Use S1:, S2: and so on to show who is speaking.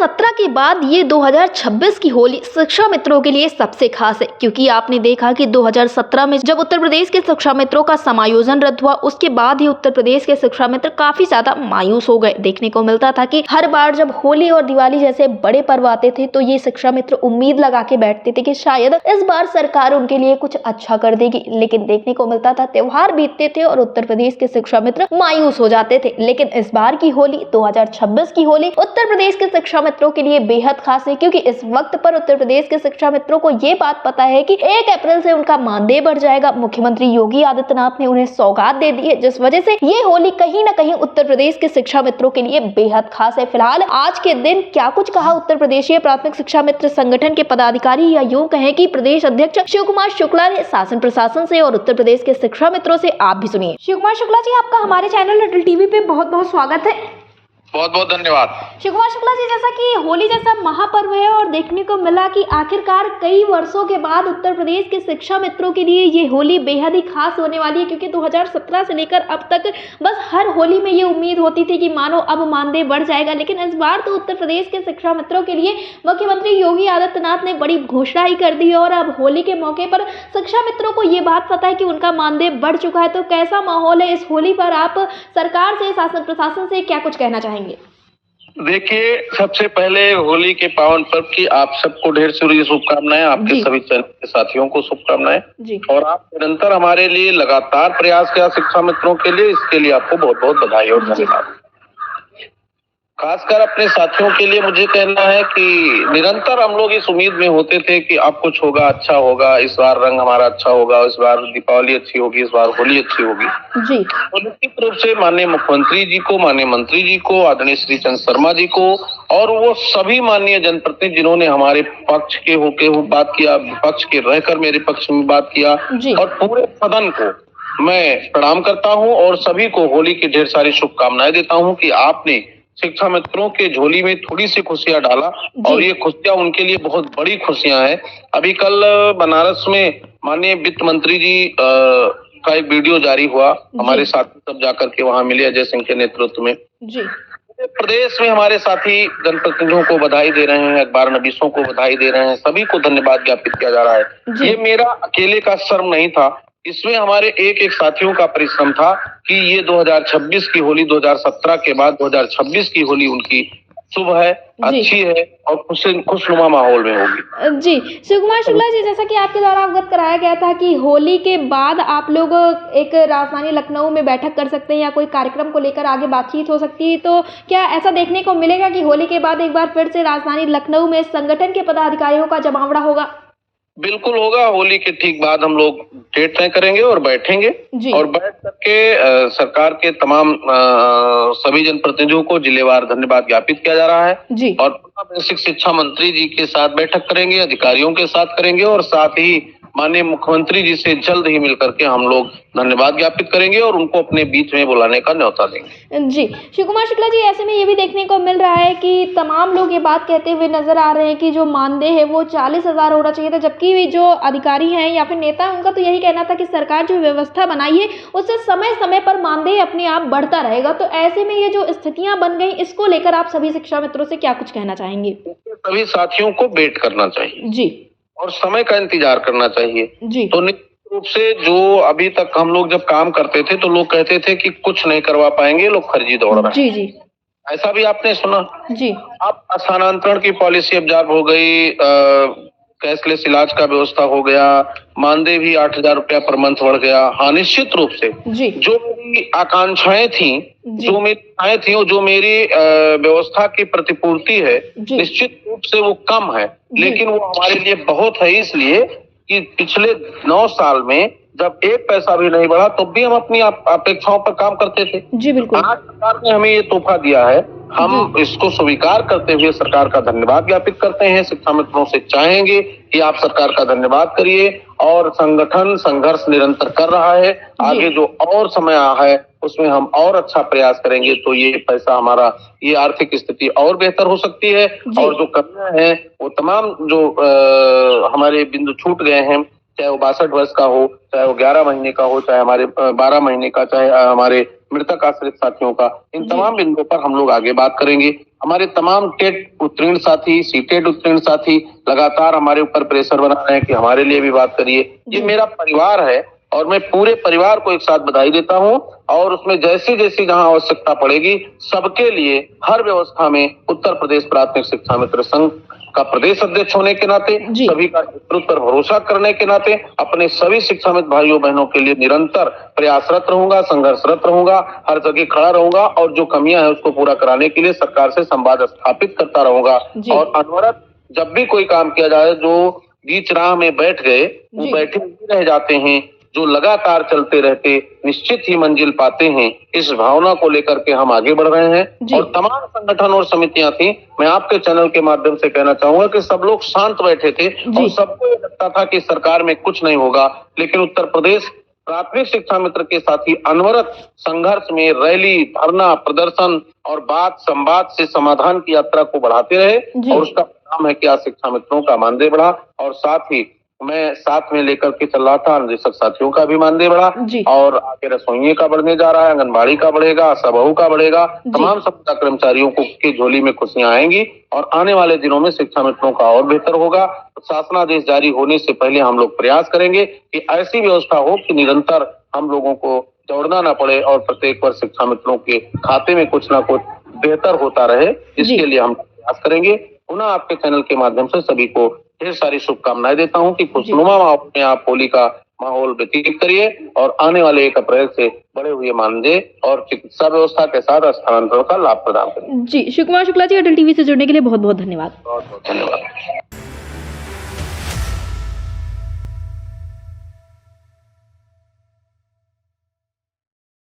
S1: 2017 के बाद ये 2026 की होली शिक्षा मित्रों के लिए सबसे खास है, क्योंकि आपने देखा कि 2017 में जब उत्तर प्रदेश के शिक्षा मित्रों का समायोजन रद्द हुआ, उसके बाद ही उत्तर प्रदेश के शिक्षा मित्र काफी ज्यादा मायूस हो गए। देखने को मिलता था कि हर बार जब होली और दिवाली जैसे बड़े पर्व आते थे तो ये शिक्षा मित्र उम्मीद लगा के बैठते थे कि शायद इस बार सरकार उनके लिए कुछ अच्छा कर देगी, लेकिन देखने को मिलता था त्योहार बीतते थे और उत्तर प्रदेश के शिक्षा मित्र मायूस हो जाते थे। लेकिन इस बार की होली 2026 की होली उत्तर प्रदेश के शिक्षा मित्रों के लिए बेहद खास है, क्योंकि इस वक्त पर उत्तर प्रदेश के शिक्षा मित्रों को ये बात पता है कि 1 अप्रैल से उनका मानदेय बढ़ जाएगा। मुख्यमंत्री योगी आदित्यनाथ ने उन्हें सौगात दे दी है, जिस वजह से ये होली कहीं न कहीं उत्तर प्रदेश के शिक्षा मित्रों के लिए बेहद खास है। फिलहाल आज के दिन क्या कुछ कहा उत्तर प्रदेशीय प्राथमिक शिक्षा मित्र संगठन के पदाधिकारी, या यूं कहें कि प्रदेश अध्यक्ष शिव कुमार शुक्ला ने शासन प्रशासन से और उत्तर प्रदेश के शिक्षा मित्रों से, आप भी सुनिए। शिव कुमार शुक्ला जी, आपका हमारे चैनल अटल टीवी पे बहुत बहुत स्वागत है।
S2: बहुत बहुत धन्यवाद।
S1: शिव कुमार शुक्ला जी, जैसा कि होली जैसा महापर्व है और देखने को मिला कि आखिरकार कई वर्षों के बाद उत्तर प्रदेश के शिक्षा मित्रों के लिए ये होली बेहद ही खास होने वाली है, क्योंकि 2017 से लेकर अब तक बस हर होली में ये उम्मीद होती थी कि मानो अब मानदेय बढ़ जाएगा, लेकिन इस बार तो उत्तर प्रदेश के शिक्षा मित्रों के लिए मुख्यमंत्री योगी आदित्यनाथ ने बड़ी घोषणा ही कर दी है और अब होली के मौके पर शिक्षा मित्रों को ये बात पता है कि उनका मानदेय बढ़ चुका है। तो कैसा माहौल है इस होली पर? आप सरकार से, शासन प्रशासन से क्या कुछ कहना चाहेंगे?
S2: देखिए, सबसे पहले होली के पावन पर्व की आप सबको ढेर सारी शुभकामनाएं, आपके सभी चैनल के साथियों को शुभकामनाएं। और आप निरंतर हमारे लिए लगातार प्रयास किया शिक्षा मित्रों के लिए, इसके लिए आपको बहुत बहुत बधाई और धन्यवाद। खासकर अपने साथियों के लिए मुझे कहना है कि निरंतर हम लोग इस उम्मीद में होते थे कि अब कुछ होगा, अच्छा होगा, इस बार रंग हमारा अच्छा होगा, इस बार दीपावली अच्छी होगी, इस बार होली अच्छी होगी जी। और निश्चित रूप से माननीय मुख्यमंत्री जी को, माननीय मंत्री जी को, आदरणीय श्री चंद्र शर्मा जी को और वो सभी माननीय जनप्रतिनिधि जिन्होंने हमारे पक्ष के होके बात किया, विपक्ष के रहकर मेरे पक्ष में बात किया, और पूरे सदन को मैं प्रणाम करता हूँ और सभी को होली की ढेर सारी शुभकामनाएं देता हूँ कि आपने शिक्षा मित्रों के झोली में थोड़ी सी खुशियां डाला, और ये खुशियां उनके लिए बहुत बड़ी खुशियां हैं। अभी कल बनारस में माननीय वित्त मंत्री जी का एक वीडियो जारी हुआ, हमारे साथी सब जाकर के वहां मिले अजय सिंह के नेतृत्व में जी। प्रदेश में हमारे साथी जनप्रतिनिधियों को बधाई दे रहे हैं, अखबार नवीसों को बधाई दे रहे हैं, सभी को धन्यवाद ज्ञापित किया जा रहा है। ये मेरा अकेले का श्रम नहीं था, इसमें हमारे एक एक साथियों का परिश्रम था कि ये 2026 की होली 2017 के बाद 2026 की होली उनकी शुभ है, अच्छी है और खुशनुमा माहौल में होगी
S1: जी। शिव कुमार शुक्ला जी, जैसा कि आपके द्वारा अवगत कराया गया था कि होली के बाद आप लोग एक राजधानी लखनऊ में बैठक कर सकते हैं या कोई कार्यक्रम को लेकर आगे बातचीत हो सकती है, तो क्या ऐसा देखने को मिलेगा कि होली के बाद एक बार फिर से राजधानी लखनऊ में संगठन के पदाधिकारियों का जमावड़ा होगा?
S2: बिल्कुल होगा। होली के ठीक बाद हम लोग डेट तय करेंगे और बैठेंगे, और बैठ करके सरकार के तमाम सभी जनप्रतिनिधियों को जिलेवार धन्यवाद ज्ञापित किया जा रहा है, और बेसिक शिक्षा मंत्री जी के साथ बैठक करेंगे, अधिकारियों के साथ करेंगे, और साथ ही माननीय मुख्यमंत्री जी से जल्द ही मिलकर के हम लोग धन्यवाद ज्ञापित करेंगे और उनको अपने बीच में बुलाने का न्योता देंगे
S1: जी। शिव कुमार शुक्ला जी, ऐसे में ये भी देखने को मिल रहा है कि तमाम लोग ये बात कहते हुए नजर आ रहे हैं कि जो मानदेय है वो 40,000 होना चाहिए था, जबकि जो अधिकारी हैं या फिर नेता, उनका तो यही कहना था कि सरकार जो व्यवस्था बनाई है उससे समय समय पर मानदेय अपने आप बढ़ता रहेगा। तो ऐसे में ये जो स्थितियां बन गई, इसको लेकर आप सभी शिक्षा मित्रों से क्या कुछ कहना चाहेंगे?
S2: सभी साथियों को वेट करना चाहिए जी, और समय का इंतजार करना चाहिए जी। तो निश्चित रूप से जो अभी तक हम लोग जब काम करते थे तो लोग कहते थे कि कुछ नहीं करवा पाएंगे, लोग फर्जी दौड़ रहे हैं जी जी। ऐसा भी आपने सुना जी। अब स्थानांतरण की पॉलिसी अब जारी हो गई, कैशलेस इलाज का व्यवस्था हो गया, मानदेय भी 8,000 रुपया पर मंथ बढ़ गया। हाँ, निश्चित रूप से जी। जो मेरी आकांक्षाएं थी, जो मेरी थी और जो मेरी व्यवस्था की प्रतिपूर्ति है, निश्चित रूप से वो कम है, लेकिन वो हमारे लिए बहुत है, इसलिए कि पिछले 9 साल में जब एक पैसा भी नहीं बढ़ा तो भी हम अपनी अपेक्षाओं पर काम करते थे जी। बिल्कुल, आज सरकार ने हमें ये तोहफा दिया है, हम इसको स्वीकार करते हुए सरकार का धन्यवाद ज्ञापित करते हैं। शिक्षा मित्रों से चाहेंगे कि आप सरकार का धन्यवाद करिए, और संगठन संघर्ष निरंतर कर रहा है, आगे जो और समय है उसमें हम और अच्छा प्रयास करेंगे, तो ये पैसा हमारा, ये आर्थिक स्थिति और बेहतर हो सकती है, और जो कमियां हैं वो तमाम जो हमारे बिंदु छूट गए हैं चाहे वो 62 वर्ष का हो, चाहे वो 11 महीने का हो, चाहे हमारे 12 महीने का, चाहे हमारे मृतक आश्रित साथियों का, इन तमाम बिंदुओं पर हम लोग आगे बात करेंगे। हमारे तमाम टेट उत्तीर्ण साथी, सीटेट उत्तीर्ण साथी लगातार हमारे ऊपर प्रेशर बना रहे हैं कि हमारे लिए भी बात करिए। ये मेरा परिवार है और मैं पूरे परिवार को एक साथ बधाई देता हूं और उसमें जैसी जैसी जहां आवश्यकता पड़ेगी सबके लिए हर व्यवस्था में उत्तर प्रदेश प्राथमिक शिक्षा मित्र संघ का प्रदेश अध्यक्ष होने के नाते, सभी का नेतृत्व पर भरोसा करने के नाते अपने सभी शिक्षा मित्र भाइयों बहनों के लिए निरंतर प्रयासरत रहूंगा, संघर्षरत रहूंगा, हर जगह खड़ा रहूंगा और जो कमियां हैं उसको पूरा कराने के लिए सरकार से संवाद स्थापित करता रहूंगा। और अनवरत जब भी कोई काम किया जाए, जो बीच राह में बैठ गए वो बैठे ही रह जाते हैं, जो लगातार चलते रहते निश्चित ही मंजिल पाते हैं, इस भावना को लेकर के हम आगे बढ़ रहे हैं। और तमाम संगठन और समितियां थी, मैं आपके चैनल के माध्यम से कहना चाहूंगा कि सब लोग शांत बैठे थे और सबको ये लगता था कि सरकार में कुछ नहीं होगा, लेकिन उत्तर प्रदेश प्राथमिक शिक्षा मित्र के साथी अनवरत संघर्ष में रैली, धरना, प्रदर्शन और बात संवाद से समाधान की यात्रा को बढ़ाते रहे और उसका परिणाम है कि आज शिक्षा मित्रों का मानदेय बढ़ा और साथ ही मैं साथ में लेकर के चल रहा था निदेशक साथियों का भी मानदेय बढ़ा और आगे रसोइये का बढ़ने जा रहा है, आंगनबाड़ी का बढ़ेगा, सबहू का बढ़ेगा, तमाम संविदा कर्मचारियों को की झोली में खुशियां आएंगी और आने वाले दिनों में शिक्षा मित्रों का और बेहतर होगा। शासनादेश जारी होने से पहले हम लोग प्रयास करेंगे कि ऐसी व्यवस्था हो कि निरंतर हम लोगों को दौड़ना न पड़े और प्रत्येक वर्ष शिक्षा मित्रों के खाते में कुछ न कुछ बेहतर होता रहे, इसके लिए हम प्रयास करेंगे। पुनः आपके चैनल के माध्यम से सभी को ढेर सारी शुभकामनाएं देता हूं कि खुशनुमा माहौल में आप होली का माहौल व्यतीत करिए और आने वाले 1 अप्रैल से बढ़े हुए मानदेय और चिकित्सा व्यवस्था के साथ स्थानांतरण का लाभ प्रदान करिए।
S1: जी, शिव कुमार शुक्ला जी, अटल टीवी से जुड़ने के लिए बहुत बहुत धन्यवाद।
S2: बहुत बहुत धन्यवाद।